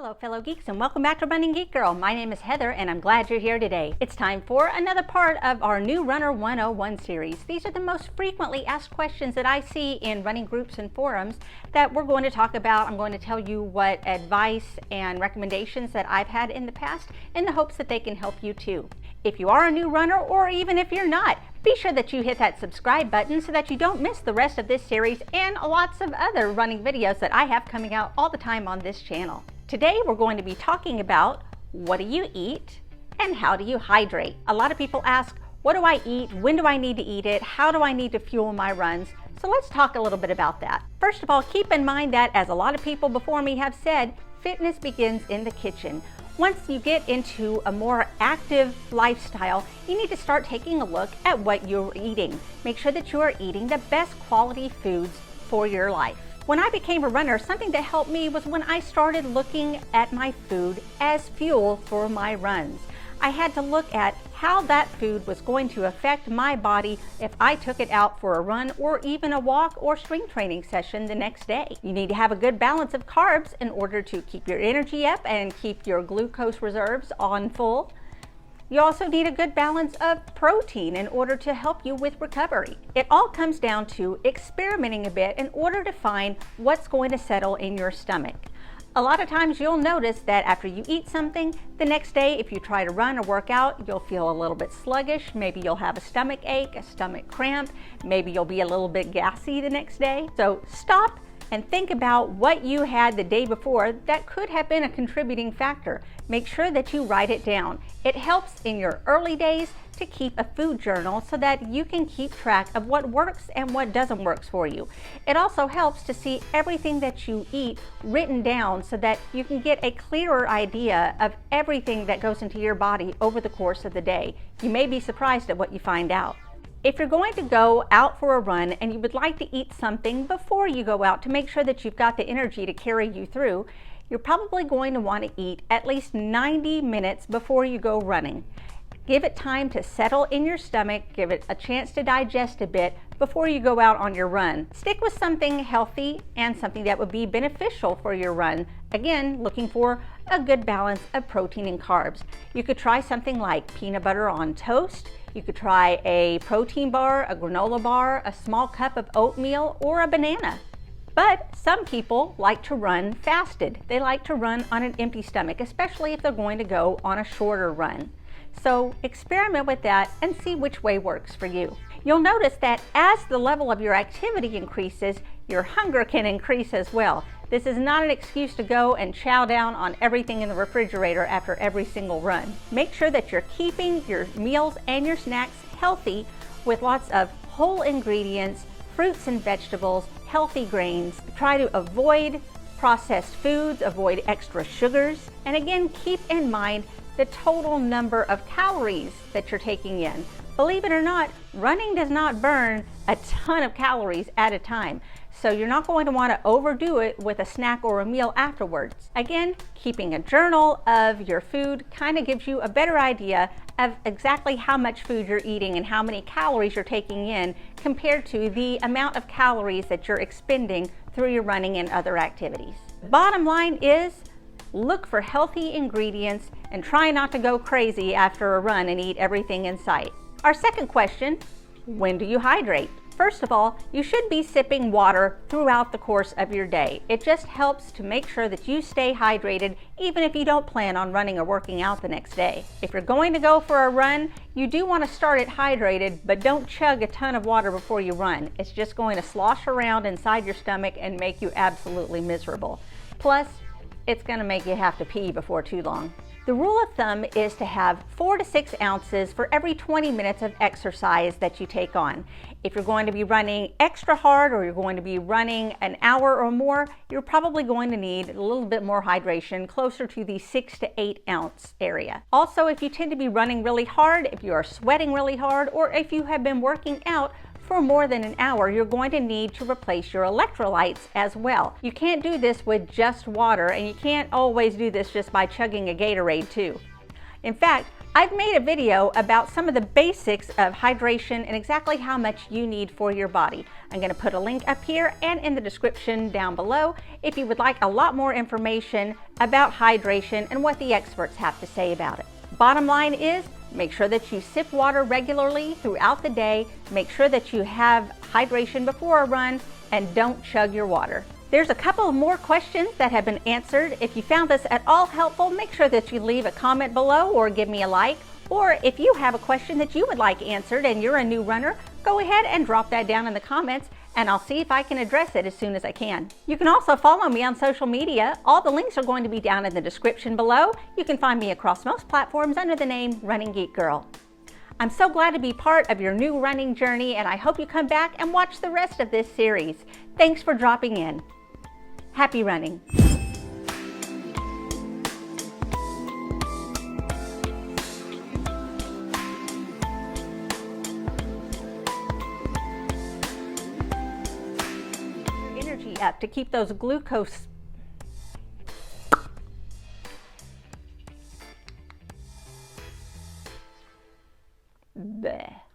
Hello fellow geeks and welcome back to Running Geek Girl. My name is Heather and I'm glad you're here today. It's time for another part of our new Runner 101 series. These are the most frequently asked questions that I see in running groups and forums that we're going to talk about. I'm going to tell you what advice and recommendations that I've had in the past in the hopes that they can help you too. If you are a new runner or even if you're not, be sure that you hit that subscribe button so that you don't miss the rest of this series and lots of other running videos that I have coming out all the time on this channel. Today we're going to be talking about what do you eat and how do you hydrate. A lot of people ask, what do I eat? When do I need to eat it? How do I need to fuel my runs? So let's talk a little bit about that. First of all, keep in mind that, as a lot of people before me have said, fitness begins in the kitchen. Once you get into a more active lifestyle, you need to start taking a look at what you're eating. Make sure that you are eating the best quality foods for your life. When I became a runner, something that helped me was when I started looking at my food as fuel for my runs. I had to look at how that food was going to affect my body if I took it out for a run or even a walk or strength training session the next day. You need to have a good balance of carbs in order to keep your energy up and keep your glucose reserves on full. You also need a good balance of protein in order to help you with recovery. It all comes down to experimenting a bit in order to find what's going to settle in your stomach. A lot of times you'll notice that after you eat something, the next day if you try to run or work out, you'll feel a little bit sluggish. Maybe you'll have a stomach ache, a stomach cramp. Maybe you'll be a little bit gassy the next day. So stop and think about what you had the day before that could have been a contributing factor. Make sure that you write it down. It helps in your early days to keep a food journal so that you can keep track of what works and what doesn't work for you. It also helps to see everything that you eat written down so that you can get a clearer idea of everything that goes into your body over the course of the day. You may be surprised at what you find out. If you're going to go out for a run and you would like to eat something before you go out to make sure that you've got the energy to carry you through, you're probably going to want to eat at least 90 minutes before you go running. Give it time to settle in your stomach, give it a chance to digest a bit before you go out on your run. Stick with something healthy and something that would be beneficial for your run. Again, looking for a good balance of protein and carbs. You could try something like peanut butter on toast. You could try a protein bar, a granola bar, a small cup of oatmeal, or a banana. But some people like to run fasted. They like to run on an empty stomach, especially if they're going to go on a shorter run. So experiment with that and see which way works for you. You'll notice that as the level of your activity increases, your hunger can increase as well. This is not an excuse to go and chow down on everything in the refrigerator after every single run. Make sure that you're keeping your meals and your snacks healthy with lots of whole ingredients, fruits and vegetables, healthy grains. Try to avoid processed foods, avoid extra sugars, and again, keep in mind the total number of calories that you're taking in. Believe it or not, running does not burn a ton of calories at a time. So you're not going to want to overdo it with a snack or a meal afterwards. Again, keeping a journal of your food kind of gives you a better idea of exactly how much food you're eating and how many calories you're taking in compared to the amount of calories that you're expending through your running and other activities. Bottom line is, look for healthy ingredients and try not to go crazy after a run and eat everything in sight. Our second question, when do you hydrate? First of all, you should be sipping water throughout the course of your day. It just helps to make sure that you stay hydrated even if you don't plan on running or working out the next day. If you're going to go for a run, you do want to start it hydrated, but don't chug a ton of water before you run. It's just going to slosh around inside your stomach and make you absolutely miserable. Plus, it's going to make you have to pee before too long. The rule of thumb is to have 4 to 6 ounces for every 20 minutes of exercise that you take on. If you're going to be running extra hard or you're going to be running an hour or more, you're probably going to need a little bit more hydration, closer to the 6 to 8 ounce area. Also, if you tend to be running really hard, if you are sweating really hard, or if you have been working out for more than an hour, you're going to need to replace your electrolytes as well. You can't do this with just water, and you can't always do this just by chugging a Gatorade too. In fact, I've made a video about some of the basics of hydration and exactly how much you need for your body. I'm going to put a link up here and in the description down below if you would like a lot more information about hydration and what the experts have to say about it. Bottom line is, make sure that you sip water regularly throughout the day, make sure that you have hydration before a run, and don't chug your water. There's a couple more questions that have been answered. If you found this at all helpful, make sure that you leave a comment below or give me a like. Or if you have a question that you would like answered and you're a new runner, go ahead and drop that down in the comments and I'll see if I can address it as soon as I can. You can also follow me on social media. All the links are going to be down in the description below. You can find me across most platforms under the name Running Geek Girl. I'm so glad to be part of your new running journey, and I hope you come back and watch the rest of this series. Thanks for dropping in. Happy running. Energy up to keep those glucose. Bleh.